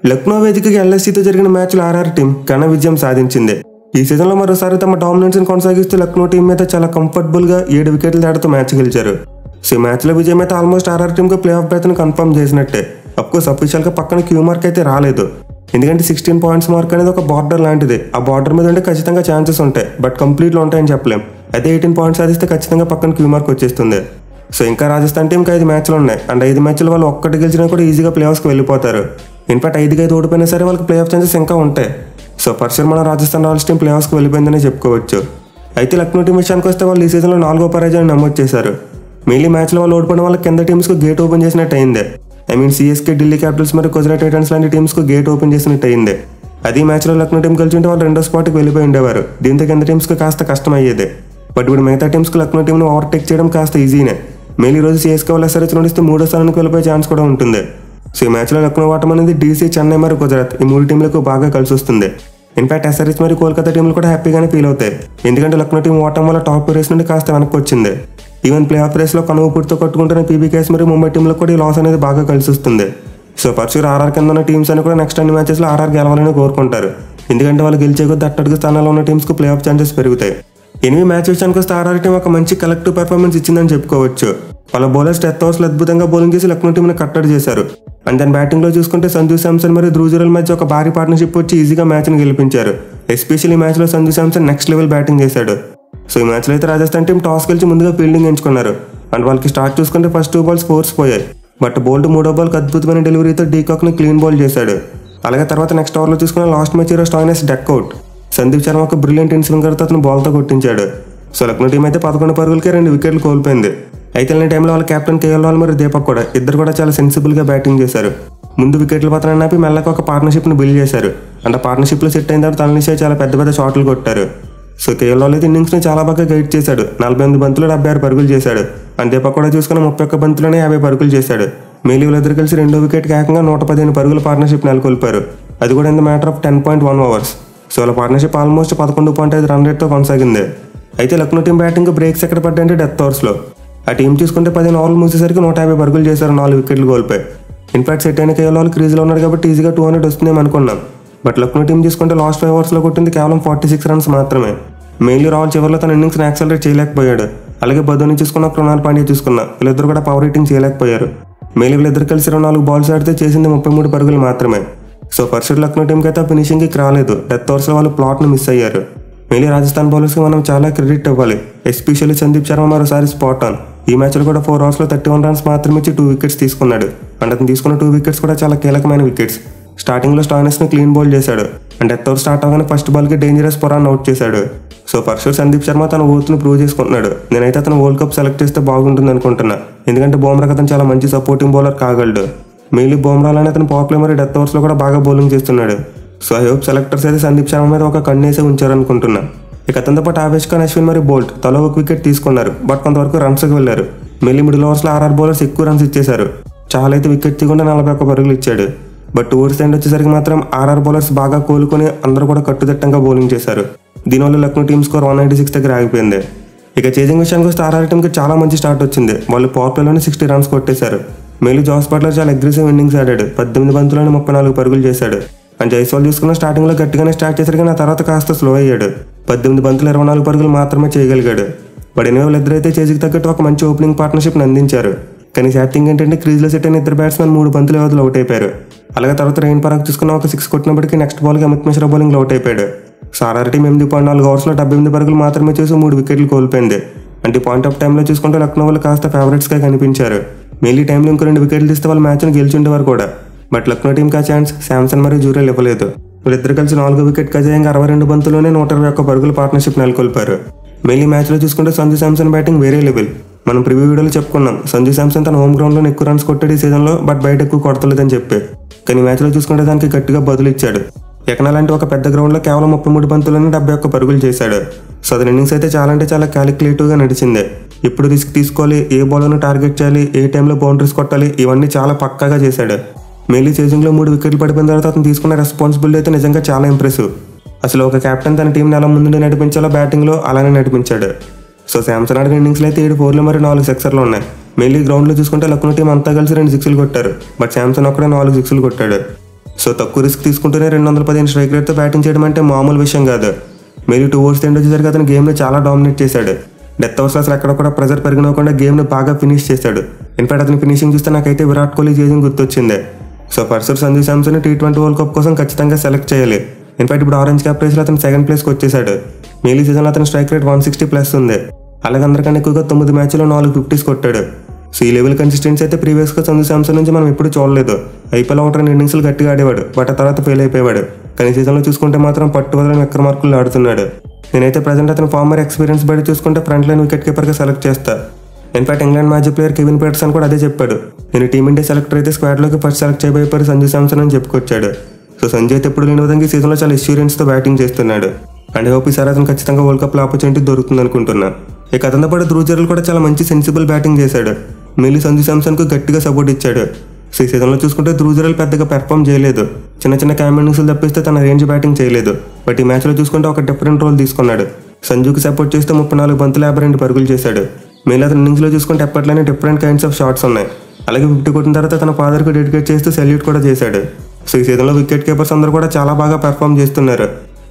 లక్నో వేదికగా ఎల్ఎస్సీతో జరిగిన మ్యాచ్లో ఆర్ఆర్ టీం ఘన విజయం సాధించింది. ఈ సీజన్లో మరోసారి తమ డామినెన్స్ కొనసాగిస్తూ లక్నో టీం మీద చాలా కంఫర్టబుల్గా 7 వికెట్ల తేడాతో మ్యాచ్ గెలిచారు. సో ఈ మ్యాచ్లో విజయం అయితే ఆల్మోస్ట్ ఆర్ఆర్ టీంకి ప్లే ఆఫ్ బెర్త్ను కన్ఫర్మ్ చేసినట్టే. అఫ్కోర్స్ అఫీషియల్గా పక్కన క్యూ మార్క్ అయితే రాలేదు, ఎందుకంటే 16 పాయింట్స్ మార్క్ అనేది ఒక బార్డర్ లాంటిది. ఆ బార్డర్ మీద ఉంటే ఖచ్చితంగా ఛాన్సెస్ ఉంటాయి, బట్ కంప్లీట్లో ఉంటాయని చెప్పలేం. అదే 18 పాయింట్స్ సాధిస్తే ఖచ్చితంగా పక్కన క్యూ మార్క్ వచ్చేస్తుంది. సో ఇంకా రాజస్థాన్ టీంకి 5 మ్యాచ్లు ఉన్నాయి, అండ్ 5 మ్యాచ్లు వాళ్ళు ఒక్కటి గెలిచినా కూడా ఈజీగా ప్లే ఆఫ్స్కి వెళ్ళిపోతారు. ఇన్ఫాక్ట్ 5 ఓడిపోయినా సరే వాళ్ళకి ప్లే ఆఫ్ ఛాన్సెస్ ఇంకా ఉంటాయి. సో ఫస్ట్ మన రాజస్థాన్ రాయల్స్ టీం ప్లే ఆఫ్స్కి వెళ్ళిపోయిందని చెప్పుకోవచ్చు. అయితే లక్నో టీం విషయానికి వస్తే వాళ్ళు ఈ సీజన్లో 4వ పరాజయాన్ని నమోదు చేశారు. మెయిన్లీ మ్యాచ్లో వాళ్ళు ఓడిపోవడం వల్ల కింద టీమ్స్కు గేట్ ఓపెన్ చేసినట్టు అయింది. సిఎస్కే, ఢిల్లీ క్యాపిటల్స్ మరియు గుజరాత్ టైటన్స్ లాంటి టీమ్స్కు గేట్ ఓపెన్ చేసినట్టు అయింది. అదే మ్యాచ్లో లక్నో టీం గెలిచింటే వాళ్ళు 2వ స్పాట్కి వెళ్ళిపోయి ఉండేవారు. దీంతో కింద టీమ్స్కి కాస్త కష్టం అయ్యేది. బట్ ఇప్పుడు మిగతా టీమ్స్కి లక్నో టీంను ఓవర్టేక్ చేయడం కాస్త ఈజీనే. మెయిన్ రోజు సిఎస్కే వాళ్ళు ఎస్ఆర్హెచ్ నుండి 3వ స్థానానికి వెళ్ళిపోయే ఛాన్స్ కూడా ఉంటుంది. సో ఈ మ్యాచ్లో లక్నో ఓటమి అనేది డీసీ, చెన్నై మరియు గుజరాత్ ఈ 3 టీంలకు బాగా కలిసి వస్తుంది. ఇన్ఫాక్ట్ ఎస్ఆర్హెచ్ మరియు కోల్కతా టీంలు కూడా హ్యాపీగానే ఫీల్ అవుతాయి, ఎందుకంటే లక్నో టీం ఓటమి వల్ల టాప్ రేస్ నుండి కాస్త వెనక్కి వచ్చింది. ఈవెన్ ప్లే ఆఫ్ రేస్లో కనువుపుడితో కట్టుకుంటున్న పీబీకేఎస్ మరియు ముంబై టీంలకు కూడా ఈ లాస్ అనేది బాగా కలిసి వస్తుంది. సో పర్సూర్ ఆర్ఆర్ కింద ఉన్న టీమ్స్ అని కూడా నెక్స్ట్ అన్ని మ్యాచెస్లో ఆర్ఆర్ గెలవాలని కోరుకుంటారు, ఎందుకంటే వాళ్ళు గెలిచే కొద్ది అట్టడుగు స్థానాల్లో ఉన్న టీమ్స్కు ప్లే ఆఫ్ ఛాన్సెస్ పెరుగుతాయి. ఎనిమిది మ్యాచ్ విషయానికి వస్తే ఆర్ఆర్ టీం ఒక మంచి కలెక్టివ్ పెర్ఫార్మెన్స్ ఇచ్చిందని చెప్పుకోవచ్చు. వాళ్ళ బౌలర్స్ డెత్ ఓవర్స్లో అద్భుతంగా బౌలింగ్ చేసి లక్నో టీంని కట్టడి చేశారు. అండ్ దాని బ్యాటింగ్లో చూసుకుంటే సంజు శాంసన్ మరియు ధ్రువ్ జురెల్ మధ్య ఒక భారీ పార్ట్నర్షిప్ వచ్చి ఈజీగా మ్యాచ్ని గెలిపించారు. ఎస్పెషల్లీ మ్యాచ్లో Sanju Samson next level batting చేశాడు. సో ఈ మ్యాచ్లో అయితే రాజస్థాన్ టీం టాస్ గెలిచి ముందుగా ఫీల్డింగ్ ఎంచుకున్నారు. అండ్ వాళ్ళకి స్టార్ట్ చూసుకుంటే ఫస్ట్ 2 బాల్స్ ఫోర్స్ పోయాయి, బట్ బోల్ట్ 3వ బాల్కి అద్భుతమైన డెలివరీతో డీకాక్ని క్లీన్ బౌల్ చేశాడు. అలాగే తర్వాత నెక్స్ట్ ఓవర్లో చూసుకున్న last match hero Stoinis duck out. Sandeep Sharma ఒక బ్రిలియంట్ ఇన్స్వింగర్తో అతను బాల్తో కొట్టించాడు. సో లక్నో టీం అయితే 11 పరుగులకే 2 వికెట్లు కోల్పోయింది. అయితే ఈ టైంలో వాళ్ళ కెప్టెన్ కేఎల్ రాహుల్ మరియు దీపక్ కూడా ఇద్దరు కూడా చాలా సెన్సిబుల్గా బ్యాటింగ్ చేశారు. ముందు వికెట్ల పత్రాన్ని ఆపి మెల్లగా ఒక పార్ట్నర్షిప్ని బిల్డ్ చేశారు. అండ్ ఆ పార్ట్నర్షిప్లో సెట్ అయిన తర్వాత తలనిసే చాలా పెద్ద షాట్లు కొట్టారు. సో కేఎల్ రాహుల్ అయితే ఇన్నింగ్స్ని చాలా బాగా గైడ్ చేశాడు. 48 బంతులు 76 పరుగులు చేశాడు. అండ్ దీపక్ కూడా చూసుకున్న 31 బంతుల్లోనే 50 పరుగులు చేశాడు. మెయిన్ వీళ్ళిద్దరు కలిసి 2వ వికెట్కి ఏకంగా 115 పరుగుల పార్ట్నర్షిప్ నెలకొల్పారు. అది కూడా in the matter of 10.1 overs. So వాళ్ళ పార్ట్నర్షిప్ ఆల్మోస్ట్ 11.5 రన్ రేట్తో కొనసాగింది. అయితే లక్నో టీం బ్యాటింగ్ బ్రేక్స్ ఎక్కడ పడ్డాయంటే డెత్ ఓవర్స్లో. ఆ టీం చూసుకుంటే 15 ఓవర్లు మూసేసరికి 150 పరుగులు చేశారు, 4 వికెట్లు కోల్పోయి. ఇన్ఫాక్ట్ సెట్ అయిన కేఎల్ రాహుల్ క్రీజ్లో ఉన్నాడు కాబట్టి ఈజీగా 200 వస్తుందేమో అనుకున్నాం. బట్ లక్నో టీం చూసుకుంటే లాస్ట్ 5 ఓవర్స్లో కొట్టింది కేవలం 46 రన్స్ మాత్రమే. మెయిన్లీ రాహుల్ చివరిలో తన ఇన్నింగ్స్ని యాక్సలరేట్ చేయలేకపోయాడు. అలాగే బదోని చూసుకున్న కృణాల్ పాండ్యా చూసుకున్నా వీళ్ళిద్దరు కూడా పవర్ హిట్టింగ్ చేయలేకపోయారు. మెయిన్లీ వీళ్ళిద్దరు కలిసి 24 బాల్స్ ఆడితే చేసింది 33 పరుగులు మాత్రమే. సో ఫస్ట్ లక్నో టీంకి అయితే ఫినిషింగ్కి రాలేదు. డెత్ ఓవర్స్లో వాళ్ళు ప్లాట్ను మిస్ అయ్యారు. మెయిన్లీ రాజస్థాన్ బౌలర్స్కి మనం చాలా క్రెడిట్ ఇవ్వాలి. ఎస్పెషల్లీ సందీప్ శర్మ మరోసారి స్పాట్ ఆన్. ఈ మ్యాచ్లో కూడా 4 ఓవర్స్లో 31 రన్స్ మాత్రమే ఇచ్చి 2 వికెట్స్ తీసుకున్నాడు. అండ్ అతను తీసుకున్న 2 వికెట్స్ కూడా చాలా కీలకమైన వికెట్స్. స్టార్టింగ్లో స్టాయినస్ని క్లీన్ బౌల్ చేశాడు. అండ్ డెత్ ఓవర్ స్టార్ట్ అవగానే ఫస్ట్ బాల్కి డేంజరస్ పొరాన్ అవుట్ చేశాడు. సో ఫస్ట్ సందీప్ శర్మ తన ఓత్ను ప్రూవ్ చేసుకుంటున్నాడు. నేనైతే అతను వరల్డ్ కప్ సెలెక్ట్ చేస్తే బాగుంటుంది అనుకుంటున్నా, ఎందుకంటే బుమ్రాకి అతను చాలా మంచి సపోర్టింగ్ బౌలర్ కాగలడు. మెయిన్లీ బుమ్రాలోనే అతను పవర్ ప్లే మరియు డెత్ ఓవర్స్లో కూడా బాగా బౌలింగ్ చేస్తున్నాడు. సో ఐ హోప్ సెలెక్టర్స్ అయితే సందీప్ శర్మ మీద ఒక కన్నేసే ఉంచారనుకుంటున్నా. ఇక అతనితో పాటు ఆవేష్ ఖాన్, అశ్విన్ మరియు బోల్ట్ తలో ఒక వికెట్ తీసుకున్నారు, బట్ కొంతవరకు రన్స్కి వెళ్ళారు. మెయిన్లీ మిడిల్ ఓవర్స్లో ఆర్ఆర్ బౌలర్స్ ఎక్కువ రన్స్ ఇచ్చేశారు. చాలా అయితే వికెట్ తీయకుండా 41 పరుగులు ఇచ్చాడు. బట్ ఓవర్స్ ఎండ్ వచ్చేసరికి మాత్రం ఆర్ఆర్ బౌలర్స్ బాగా కోలుకొని అందరూ కూడా కట్టుదిట్టంగా బౌలింగ్ చేశారు. దీనివల్ల లక్నో టీమ్ స్కోర్ 196 దగ్గర ఆగిపోయింది. ఇక చేజింగ్ విషయానికి వస్తే ఆర్ఆర్ టీంకి చాలా మంచి స్టార్ట్ వచ్చింది. వాళ్ళు పవర్ ప్లేలోనే 60 రన్స్ కొట్టేశారు. మెయిన్లీ జాస్ బట్లర్ చాలా అగ్రెసివ్ ఇన్నింగ్స్ ఆడాడు. 18 బంతుల్లోనే 34 పరుగులు చేశాడు. అండ్ జైస్వాల్ చూసుకున్న స్టార్టింగ్లో గట్టిగానే స్టార్ట్ చేశారు, కానీ ఆ తర్వాత కాస్త స్లో అయ్యాడు. 18 బంతులు 24 పరుగులు మాత్రమే చేయగలిగాడు. బట్ ఎనివే వాళ్ళిద్దరైతే చేజికి తగ్గట్టు ఒక మంచి ఓపెనింగ్ పార్ట్నర్షిప్ని అందించారు. కానీ శాటింగ్ ఏంటంటే క్రీజ్లో సెట్ అయిన ఇద్దరు బ్యాట్స్మెన్ 3 బంతుల వ్యవధిలో అవుట్ అయిపోయారు. అలాగే తర్వాత రెయిన్ పరాగ్ చూసుకున్న ఒక 6 కొట్టినప్పటికీ నెక్స్ట్ బాల్కి అమిత్ మిశ్రా బౌలింగ్లో అవుట్ అయిపోయాడు. సో ఆర్ఆర్ టీం 8.4 ఓవర్స్లో 78 పరుగులు మాత్రమే చేసి 3 వికెట్లు కోల్పోయింది. అంటే పాయింట్ ఆఫ్ టైంలో చూసుకుంటే లక్నో వాళ్ళు కాస్త ఫేవరెట్స్గా కనిపించారు. మెయిన్లీ టైంలో ఇంకో 2 వికెట్లు తీస్తే వాళ్ళు మ్యాచ్ని గెలిచుండేవారు కూడా. బట్ లక్నో టీంకి ఆ ఛాన్స్ శాంసన్ మరియు జురెల్ ఇవ్వలేదు. వీళ్ళిద్దరు కలిసి 4వ వికెట్ కజాయంగా 62 బంతుల్లోనే 121 పరుగుల పార్ట్నర్షిప్ నెలకొల్పారు. మెయిన్లీ మ్యాచ్లో చూసుకుంటే సంజు శాంసన్ బ్యాటింగ్ వేరే లెవెల్. మనం ప్రివ్యూ వీడియోలో చెప్పుకున్నాం సంజు శాంసన్ తన హోమ్ గ్రౌండ్లో ఎక్కువ రన్స్ కొట్టాడు ఈ సీజన్లో, బట్ బయట ఎక్కువ కొడతలేదని చెప్పి. కానీ మ్యాచ్లో చూసుకుంటే దానికి గట్టిగా బదులు ఇచ్చాడు. ఎకనాలంటే ఒక పెద్ద గ్రౌండ్లో కేవలం 33 బంతుల్లోనే 71 పరుగులు చేశాడు. సో అతని ఇన్నింగ్స్ అయితే చాలా క్యాలిక్యులేటివ్గా నడిచింది. ఎప్పుడు రిస్క్ తీసుకోవాలి, ఏ బాల్ను టార్గెట్ చేయాలి, ఏ టైంలో బౌండరీస్ కొట్టాలి, ఇవన్నీ చాలా పక్కాగా చేశాడు. మెయిన్లీ చేజింగ్లో 3 వికెట్లు పడిపోయిన తర్వాత అతను తీసుకున్న రెస్పాన్సిబిలిటీ అయితే నిజంగా చాలా ఇంప్రెసివ్. అసలు ఒక కెప్టెన్ తన టీంని ఎలా ముందుండి నడిపించాలో బ్యాటింగ్లో అలానే నడిపించాడు. సో శాంసన్ ఆడిన ఇన్నింగ్స్లో అయితే 7 4లు మరియు 4 సిక్సర్లు ఉన్నాయి. మెయిన్లీ గ్రౌండ్లో చూసుకుంటే లక్నో టీం అంతా కలిసి 2 సిక్స్లు కొట్టారు, బట్ శాంసన్ ఒక్కడే 4 సిక్స్లు కొట్టాడు. సో తక్కువ రిస్క్ తీసుకుంటూనే 215 స్ట్రైక్ రేట్తో బ్యాటింగ్ చేయడం అంటే మామూలు విషయం కాదు. మేరీ 2 ఓవర్స్ ఎండ్ వచ్చేసరికి అతను గేమ్ని చాలా డామినేట్ చేశాడు. డెత్ ఓవర్స్ అసలు ఎక్కడ కూడా ప్రెజర్ పెరిగినకుండా గేమ్ని బాగా ఫినిష్ చేశాడు. ఇన్ఫాక్ట్ అతని ఫినిషింగ్ చూస్తే నాకైతే విరాట్ కోహ్లీ చేసింగ్ గుర్తొచ్చింది. So first Sanju Samson T20 world cup కోసం ఖచ్చితంగా సెలెక్ట్ చేయాలి. ఇన్ఫాక్ట్ ఇప్పుడు ఆరెంజ్ క్యాప్ రేస్లో అతను సెకండ్ ప్లేస్కి వచ్చేసాడు. మేలీ సీజన్లో అతని స్ట్రైక్ రేట్ 160+ ఉంది. అలాగే అందరికన్నా ఎక్కువగా 9 మ్యాచ్లో 4 50s కొట్టాడు. సో ఈ లెవెల్ కన్సిస్టెన్సీ అయితే ప్రీవియస్గా సంజు శాంసన్ నుంచి మనం ఎప్పుడు చూడలేదు. ఐపీఎల్ ఒకటి 2 ఇన్నింగ్స్లు గట్టిగా ఆడేవాడు, బట్ ఆ తర్వాత ఫెయిల్ అయిపోయాడు. కానీ సీజన్లో చూసుకుంటే మాత్రం పట్టువదలని ఎక్కర మార్కులు ఆడుతున్నాడు. నేనైతే ప్రజెంట్ అతను ఫార్మర్ ఎక్స్పీరియన్స్ బట్టి చూసుకుంటే ఫ్రంట్ లైన్ వికెట్ కీపర్గా సెలెక్ట్ చేస్తా. In fact England magic player Kevin Pietersen కూడా అదే చెప్పాడు. నేను టీమిండియా సెలెక్టర్ అయితే స్క్వాడ్లోకి ఫస్ట్ సెలెక్ట్ చేయబోయే సంజు శాంసన్ అని చెప్పుకొచ్చాడు. సో సంజు అయితే ఎప్పుడు లేని విధంగా ఈ సీజన్లో చాలా ఎష్యూరెన్స్తో బ్యాటింగ్ చేస్తున్నాడు. అండ్ హోప్ ఈసారి అతను ఖచ్చితంగా వరల్డ్ కప్లో ఆపర్చునిటీ దొరుకుతుంది అనుకుంటున్నా. ఇక అతనితో పాటు ధ్రువ్ జురేల్ కూడా చాలా మంచి సెన్సిబుల్ బ్యాటింగ్ చేశాడు. మేలీ సంజు శాంసన్కు గట్టిగా సపోర్ట్ ఇచ్చాడు. సో ఈ సీజన్లో చూసుకుంటే ధ్రువ్ జురేల్ పెద్దగా పెర్ఫామ్ చేయలేదు. చిన్న క్యామ్ ఇన్నింగ్స్లు తప్పిస్తే తన రేంజ్ బ్యాటింగ్ చేయలేదు. బట్ ఈ మ్యాచ్లో చూసుకుంటే ఒక డిఫరెంట్ రోల్ తీసుకున్నాడు. సంజుకి సపోర్ట్ చేస్తే 34 బంతులు 52 పరుగులు చేశాడు. మేలీ అతని ఇన్నింగ్స్లో చూసుకుంటే ఎప్పట్లోనే డిఫరెంట్ కైండ్స్ ఆఫ్ షాట్స్ ఉన్నాయి. అలాగే 50 కొట్టిన తర్వాత తన ఫాదర్కి డెడికేట్ చేస్తూ సెల్యూట్ కూడా చేశాడు. సో ఈ సీజన్లో వికెట్ కీపర్స్ అందరూ కూడా చాలా బాగా పెర్ఫామ్ చేస్తున్నారు.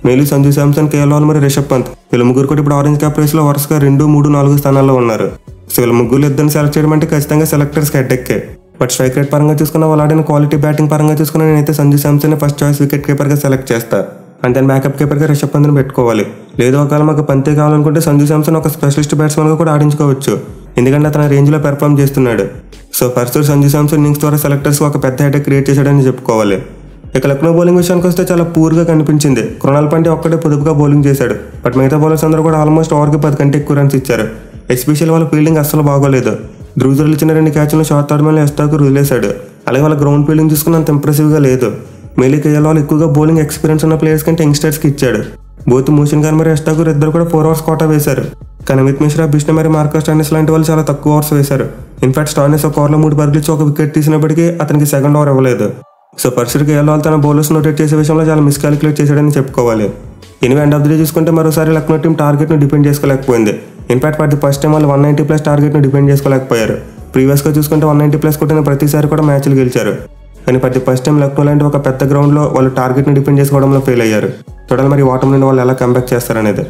మేలీ, సంజు శాంసన్, కేఎల్ రాహుల్ మరియు రిషబ్ పంత్ వీళ్ళ ముగ్గురు కూడా ఇప్పుడు ఆరెంజ్ క్యాప్ రేస్లో వరుసగా 2, 3, 4 స్థానాల్లో ఉన్నారు. సో వీళ్ళ ముగ్గురు ఇద్దరిని సెలెక్ట్ చేయడం అంటే ఖచ్చితంగా సెలెక్టర్స్కి హెడ్ఎక్కే. బట్ స్ట్రైక్ రేట్ పరంగా చూసుకున్న వాళ్ళు ఆడిన క్వాలిటీ బ్యాటింగ్ పరంగా చూసుకున్న నేనైతే Sanju Samson first choice wicket కీపర్గా సెలెక్ట్ చేస్తా. అండ్ దాని బ్యాకప్ కీపర్గా రిషబ్ పంత్ని పెట్టుకోవాలి. లేదు ఒకవేళ మాకు పంతే కావాలనుకుంటే సంజు శాంసన్ ఒక స్పెషలిస్ట్ బ్యాట్స్మెన్గా కూడా ఆడించుకోవచ్చు, ఎందుకంటే అతను రేంజ్లో పెర్ఫామ్ చేస్తున్నాడు. So first Sanju Samson innings ద్వారా సెలెక్టర్స్ ఒక పెద్ద హెడేక్ క్రియేట్ చేశాడని చెప్పుకోవాలి. ఇక లక్నో బౌలింగ్ విషయానికి వస్తే చాలా పూర్గా కనిపించింది. కృణాల్ పాండ్యా ఒక్కడే పొదుపుగా బౌలింగ్ చేశాడు. బట్ మిగతా బౌలర్స్ అందరూ కూడా ఆల్మోస్ట్ ఓవర్కి 10 కంటే ఎక్కువ రన్స్ ఇచ్చారు. ఎస్పెషల్ వాళ్ళ ఫీల్డింగ్ అస్సలు బాగోలేదు. ధ్రువ్ జురేల్ ఇచ్చిన 2 క్యాచ్లను షార్ట్ థర్డ్ ఎస్టాకు వదిలేశాడు. అలాగే వాళ్ళ గ్రౌండ్ ఫీల్డింగ్ చూసుకున్నంత ఇంప్రెసివ్గా లేదు. మేలీ, కేఎల్ రాహుల్ ఎక్కువగా బౌలింగ్ ఎక్స్పీరియన్స్ ఉన్న ప్లేయర్స్ కంటే యంగ్స్టర్స్కి ఇచ్చాడు. బోత్ మోషన్ ఖాన్ మరియు ఎస్టాకూర్ ఇద్దరు కూడా 4 ఓవర్స్ కోటా వేశారు. కానీ అమిత్ మిశ్రా, బిష్ణు మరియు మార్కస్ స్టాయినిస్ లాంటి వాళ్ళు చాలా తక్కువ ఓవర్స్ వేశారు. ఇన్ఫాక్ట్ స్టాయినిస్ ఒక ఓవర్లో 3 పరుగులు ఇచ్చి ఒక వికెట్ తీసినప్పటికీ అతనికి సెకండ్ ఓవర్ ఇవ్వలేదు. సో ఫస్ట్ కేఎల్ రాహుల్ తన బౌలర్స్ నోటేట్ చేసే విషయంలో చాలా మిస్కాలిక్యులేట్ చేశాడని చెప్పుకోవాలి. Anyway end of the day చూసుకుంటే మరోసారి లక్నో టీం టార్గెట్ను డిఫెండ్ చేసుకోలేకపోయింది. In fact for the first time వాళ్ళు 190+ టార్గెట్ను డిఫెండ్ చేసుకోలేకపోయారు. ప్రీవియస్గా చూసుకుంటే 190+ కొట్టిన ప్రతిసారి కూడా మ్యాచ్లు గెలిచారు. కానీ for the first time Lucknow లాంటి ఒక పెద్ద గ్రౌండ్లో వాళ్ళు టార్గెట్ని డిఫెండ్ చేసుకోవడంలో ఫెయిల్ అయ్యారు. చూడాలి మరి ఓటమి నుండి వాళ్ళు ఎలా కంబ్యాక్ చేస్తారనేది.